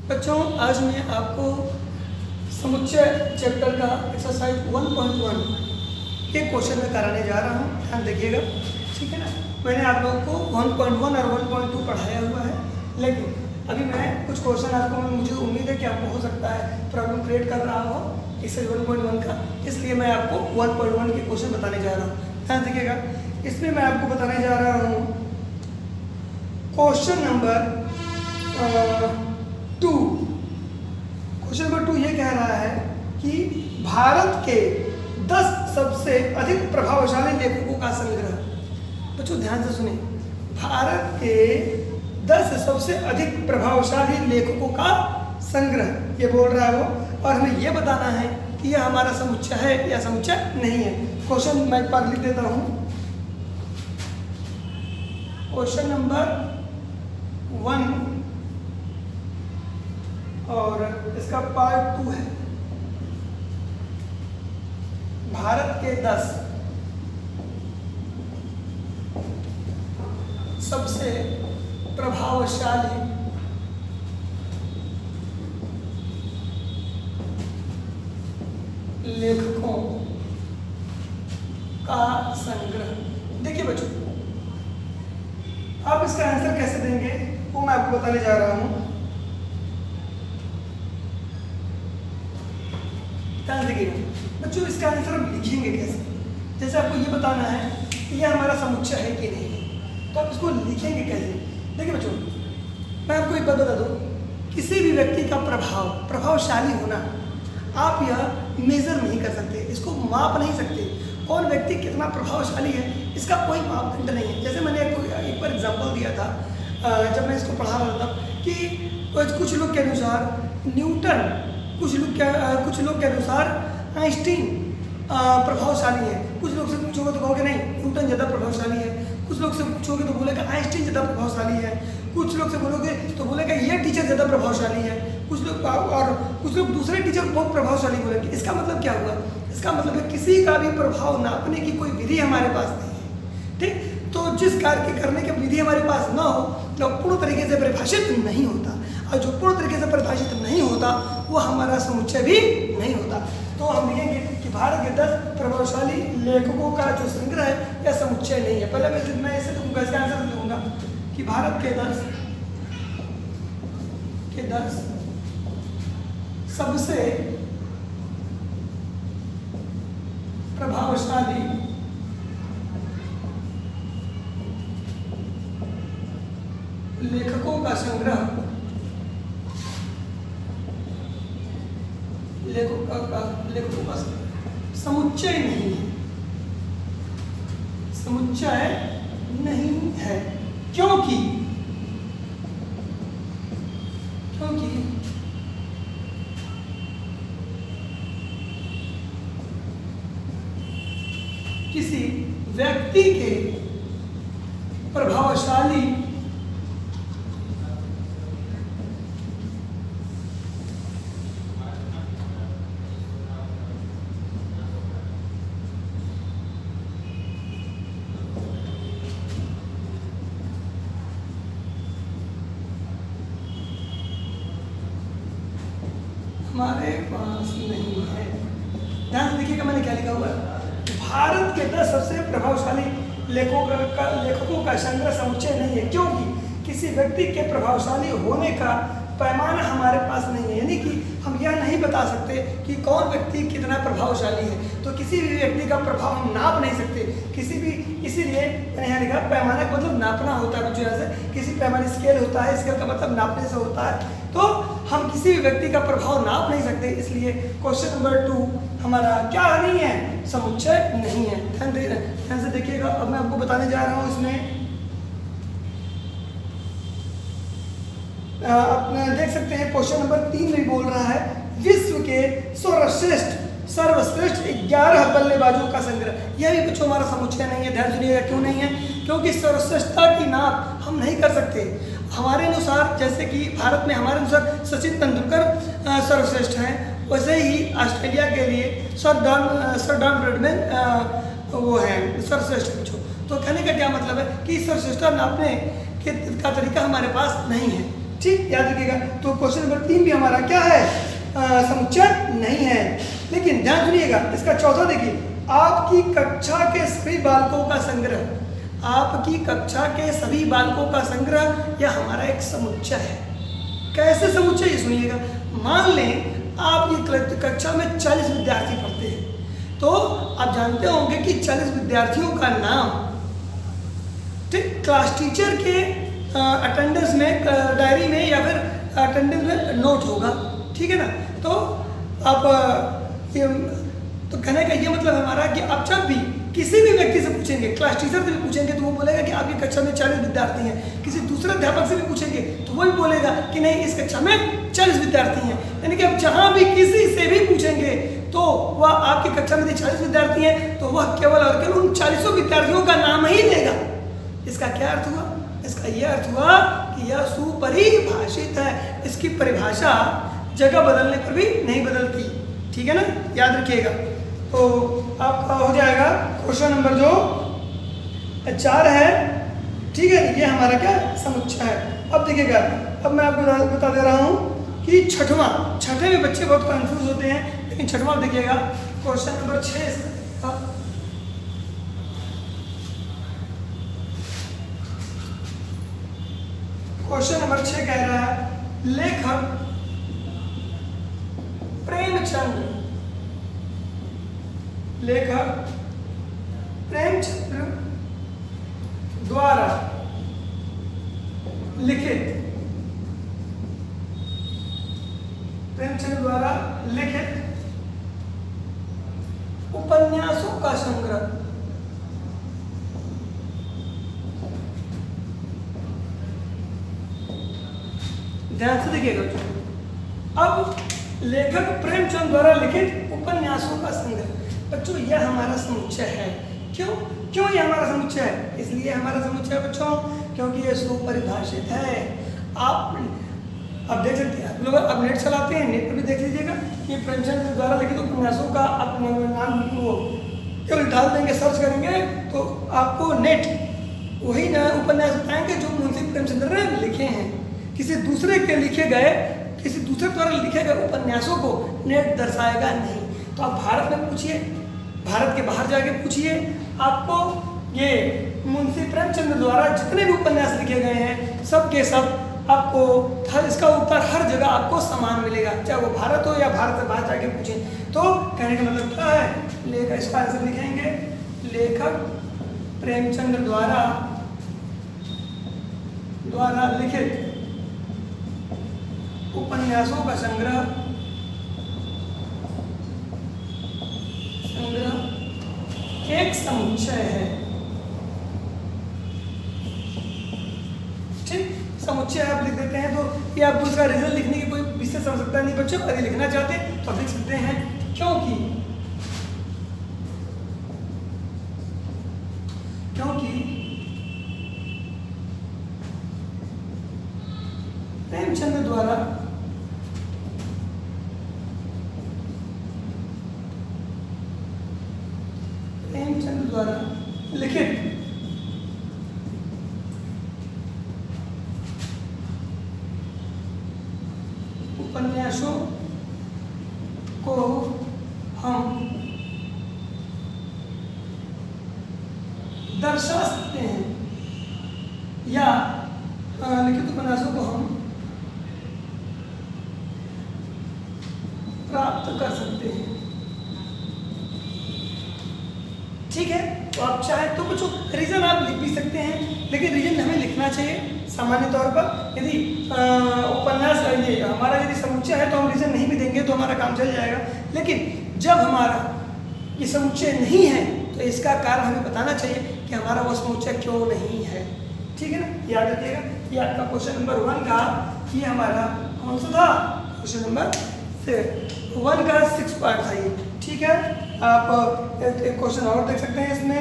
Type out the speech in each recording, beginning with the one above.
बच्चों, आज मैं आपको समुच्चय चैप्टर का एक्सरसाइज 1.1 के क्वेश्चन में कराने जा रहा हूँ। ध्यान देखिएगा, ठीक है ना। मैंने आप लोगों को 1.1 और 1.2 पढ़ाया हुआ है, लेकिन अभी मैं कुछ क्वेश्चन आपको, मुझे उम्मीद है कि आपको हो सकता है प्रॉब्लम क्रिएट कर रहा हो इससे 1.1 का, इसलिए मैं आपको 1.1 के क्वेश्चन बताने जा रहा हूँ। ध्यान देखिएगा, इसमें मैं आपको बताने जा रहा हूँ क्वेश्चन नंबर 2। क्वेश्चन नंबर 2 ये कह रहा है कि भारत के 10 सबसे अधिक प्रभावशाली लेखकों का संग्रह। बच्चों ध्यान से सुनिए, भारत के 10 सबसे अधिक प्रभावशाली लेखकों का संग्रह ये बोल रहा है वो, और हमें ये बताना है कि यह हमारा समुच्चय है या समुच्चय नहीं है। क्वेश्चन मैं एक बार लिख देता हूँ। क्वेश्चन नंबर 1 और इसका पार्ट 2 है, भारत के 10 सबसे प्रभावशाली लेखकों का संग्रह। देखिए बच्चों, आप इसका आंसर कैसे देंगे वो मैं आपको बताने जा रहा हूं। ध्यान देखिएगा बच्चों, इसका आंसर हम लिखेंगे कैसे। जैसे आपको ये बताना है कि यह हमारा समुच्चय है कि नहीं है, तो आप इसको लिखेंगे कैसे। देखिए बच्चों, मैं आपको एक बात बता दूं, किसी भी व्यक्ति का प्रभावशाली होना आप यह मेजर नहीं कर सकते, इसको माप नहीं सकते। कौन व्यक्ति कितना प्रभावशाली है इसका कोई मापदंड नहीं है। जैसे मैंने एक बार एग्जाम्पल दिया था जब मैं इसको पढ़ा रहा था कि कुछ लोग के अनुसार न्यूटन, कुछ लोग के अनुसार आइंस्टीन प्रभावशाली है। कुछ लोग से पूछोगे तो कहोगे नहीं न्यूटन ज़्यादा प्रभावशाली है, कुछ लोग से पूछोगे तो बोलेगा आइंस्टीन ज़्यादा प्रभावशाली है, कुछ लोग से बोलोगे तो बोलेगा ये टीचर ज़्यादा प्रभावशाली है, कुछ लोग दूसरे टीचर बहुत प्रभावशाली बोलेंगे। इसका मतलब क्या हुआ? इसका मतलब है किसी का भी प्रभाव नापने की कोई विधि हमारे पास नहीं है, ठीक। तो जिस कार्य के करने की विधि हमारे पास ना हो तो पूर्ण तरीके से परिभाषित नहीं होता, और जो पूर्ण तरीके से परिभाषित नहीं होता वो हमारा समुच्चय भी नहीं होता। तो हम लिखेंगे कि भारत के 10 प्रभावशाली लेखकों का जो संग्रह है यह समुच्चय नहीं है। पहले मैं ऐसे दूंगा, इसका आंसर दूंगा कि भारत के 10 सबसे प्रभावशाली लेखकों का संग्रह लेखकों का समुच्चय नहीं है, समुच्चय नहीं है। क्योंकि किसी व्यक्ति के प्रभावशाली हमारे पास नहीं है। ध्यान देखिएगा मैंने क्या लिखा हुआ है, भारत के 10 सबसे प्रभावशाली लेखकों का संग्रह समुच्चय नहीं है, क्योंकि किसी व्यक्ति के प्रभावशाली होने का पैमाना हमारे पास नहीं है। यानी कि हम यह नहीं बता सकते कि कौन व्यक्ति कितना प्रभावशाली है, तो किसी भी व्यक्ति का प्रभाव हम नाप नहीं सकते। इसीलिए मैंने यहाँ लिखा पैमाना का मतलब नापना होता है बच्चों। जैसे किसी पैमाने स्केल होता है, स्केल का मतलब नापने से होता है, तो हम किसी भी व्यक्ति का प्रभाव नाप नहीं सकते। इसलिए क्वेश्चन नंबर 2 हमारा क्या नहीं है, समुच्चय नहीं है। ध्यान से देखिएगा, अब मैं आपको बताने जा रहा हूँ इसमें आप देख सकते हैं क्वेश्चन नंबर 3 में बोल रहा है विश्व के सर्वश्रेष्ठ 11 बल्लेबाजों का संग्रह। यह भी बच्चों हमारा समुच्चय नहीं है। ध्यान सुनिएगा, क्यों नहीं है? क्योंकि सर्वश्रेष्ठता की नाप हम नहीं कर सकते हमारे अनुसार। जैसे कि भारत में हमारे अनुसार सचिन तेंदुलकर सर्वश्रेष्ठ हैं, वैसे ही ऑस्ट्रेलिया के लिए सर डॉन ब्रैडमैन वो हैं सर्वश्रेष्ठ बच्चों। तो कहने का क्या मतलब है कि सर्वश्रेष्ठता नापने का तरीका हमारे पास नहीं है। ठीक, याद रखिएगा। तो क्वेश्चन नंबर 3 भी हमारा क्या है, समुच्चय नहीं है। लेकिन ध्यान सुनिएगा, इसका चौथा देखिए, आपकी कक्षा के सभी बालकों का संग्रह। आपकी कक्षा के सभी बालकों का संग्रह यह हमारा एक समुच्चय है। कैसे समुच्चय, ये सुनिएगा। मान लें आप ये कक्षा में 40 विद्यार्थी पढ़ते हैं, तो आप जानते होंगे कि 40 विद्यार्थियों का नाम, ठीक, क्लास टीचर के अटेंडेंस में, डायरी में या फिर अटेंडेंस में नोट होगा, ठीक है ना। तो आप ये, तो कहने का ये मतलब हमारा कि आप जब भी किसी भी व्यक्ति से पूछेंगे, क्लास टीचर से भी पूछेंगे तो वो बोलेगा कि आपकी कक्षा में 40 विद्यार्थी हैं। किसी दूसरे अध्यापक से भी पूछेंगे तो वो भी बोलेगा कि नहीं, इस कक्षा में 40 विद्यार्थी हैं। यानी कि आप जहाँ भी किसी से भी पूछेंगे तो वह आपकी कक्षा में 40 विद्यार्थी हैं, तो वह केवल और केवल उन 40 विद्यार्थियों का नाम ही लेगा। इसका क्या अर्थ हुआ? इसका यह अर्थ हुआ कि यह सुपरिभाषित है। इसकी परिभाषा जगह बदलने पर भी नहीं बदलती, ठीक है ना, याद रखिएगा। तो आपका हो जाएगा क्वेश्चन नंबर जो 4 है, ठीक है, ये हमारा क्या समुच्चय है। अब देखिएगा, अब मैं आपको बता दे रहा हूँ कि छठे में बच्चे बहुत कंफ्यूज होते हैं, लेकिन छठवां देखिएगा क्वेश्चन नंबर 6। क्वेश्चन नंबर 6 कह रहा है, लेखक प्रेमचंद्र द्वारा लिखित उपन्यासों का संग्रह। ध्यान से देखिएगा। अब लेखक प्रेमचंद द्वारा लिखित उपन्यासों का संग्रह, बच्चों यह हमारा समुच्चय है। क्यों ये हमारा समुच्चय है? इसलिए हमारा समुच्चय है बच्चों क्योंकि ये सुपरिभाषित है। आप देख सकते हैं, आप लोग अब नेट चलाते हैं, नेट पर भी देख लीजिएगा कि प्रेमचंद द्वारा लिखित उपन्यासों का आप नाम वो केवल डाल देंगे, सर्च करेंगे तो आपको नेट वही ना उपन्यास बताएंगे जो मुंशी प्रेमचंद ने लिखे हैं। किसी दूसरे के लिखे गए, किसी दूसरे द्वारा लिखे गए उपन्यासों को नेट दर्शाएगा नहीं। तो आप भारत में पूछिए, भारत के बाहर जाके पूछिए, आपको ये मुंशी प्रेमचंद द्वारा जितने भी उपन्यास लिखे गए हैं सब के सब आपको इसका उत्तर हर जगह आपको समान मिलेगा, चाहे वो भारत हो या भारत से बाहर जाके पूछें। तो कहने का मतलब क्या है, लेखक, इसका आंसर लिखेंगे लेखक प्रेमचंद द्वारा लिखित उपन्यासों का संग्रह एक समुच्चय है। ठीक, समुच्चय आप लिख देते हैं तो ये आपको इसका रीजन लिखने की कोई विशेष आवश्यकता नहीं बच्चों। यदि लिखना चाहते हैं तो आप लिख सकते हैं, क्योंकि प्रेमचंद द्वारा लिखित उपन्यासों को हम दर्शा सकते हैं या लिखित उपन्यासों को हम प्राप्त कर सकते हैं। ठीक है, तो आप चाहे तो कुछ रीज़न आप लिख भी सकते हैं, लेकिन रीज़न हमें लिखना चाहिए सामान्य तौर पर। यदि उपन्यास ये हमारा यदि समुच्चय है तो हम रीज़न नहीं भी देंगे तो हमारा काम चल जाएगा। लेकिन जब हमारा ये समुच्चय नहीं है तो इसका कारण हमें बताना चाहिए कि हमारा वो समुच्चय क्यों नहीं है। ठीक है ना, याद रखिएगा। ये आपका क्वेश्चन नंबर 1 का, ये हमारा कौन सा था, क्वेश्चन नंबर 1 का 6 पार्ट था ये। ठीक है, आप एक क्वेश्चन और देख सकते हैं इसमें,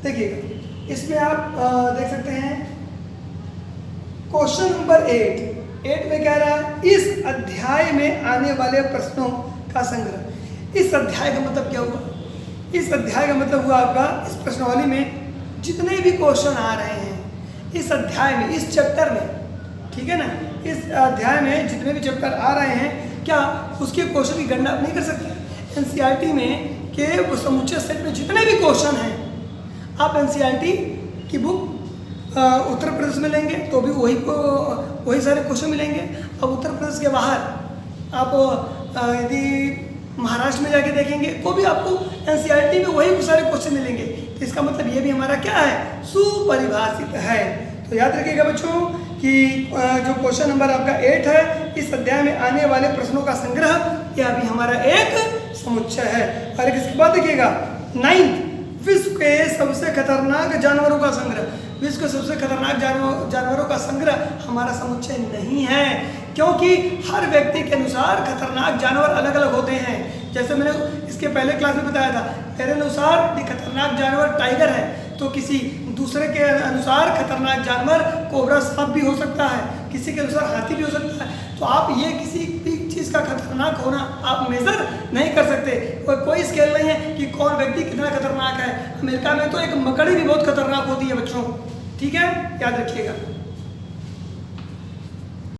देखिएगा इसमें आप देख सकते हैं क्वेश्चन नंबर 8 में कह रहा है इस अध्याय में आने वाले प्रश्नों का संग्रह। इस अध्याय का मतलब क्या हुआ? इस अध्याय का मतलब हुआ आपका इस प्रश्नावली में जितने भी क्वेश्चन आ रहे हैं इस अध्याय में, इस चैप्टर में, ठीक है ना, इस अध्याय में जितने भी चैप्टर आ रहे हैं, क्या उसके क्वेश्चन की गणना आप नहीं कर सकते? एनसीईआरटी में के समुच्चय सेट में जितने भी क्वेश्चन हैं, आप एनसीईआरटी की बुक उत्तर प्रदेश में लेंगे तो भी वही सारे क्वेश्चन मिलेंगे। अब उत्तर प्रदेश के बाहर आप यदि महाराष्ट्र में जाके देखेंगे तो भी आपको एनसीईआरटी में वही सारे क्वेश्चन मिलेंगे। तो इसका मतलब ये भी हमारा क्या है, सुपरिभाषित है। तो याद रखिएगा बच्चों कि जो क्वेश्चन नंबर आपका 8 है, इस अध्याय में आने वाले प्रश्नों का संग्रह, यह भी हमारा एक समुच्चय है। और इसके बाद देखिएगा 9th, विश्व के सबसे खतरनाक जानवरों का संग्रह। विश्व के सबसे खतरनाक जानवरों का संग्रह हमारा समुच्चय नहीं है, क्योंकि हर व्यक्ति के अनुसार खतरनाक जानवर अलग अलग होते हैं। जैसे मैंने इसके पहले क्लास में बताया था, मेरे अनुसार खतरनाक जानवर टाइगर है, तो किसी दूसरे के अनुसार खतरनाक जानवर कोबरा सांप भी हो सकता है, किसी के अनुसार हाथी भी हो सकता है। तो आप ये किसी भी चीज़ का खतरनाक होना आप मेजर नहीं कर सकते। कोई स्केल नहीं है कि कौन व्यक्ति कितना खतरनाक है। अमेरिका में तो एक मकड़ी भी बहुत खतरनाक होती है बच्चों, ठीक है, याद रखिएगा।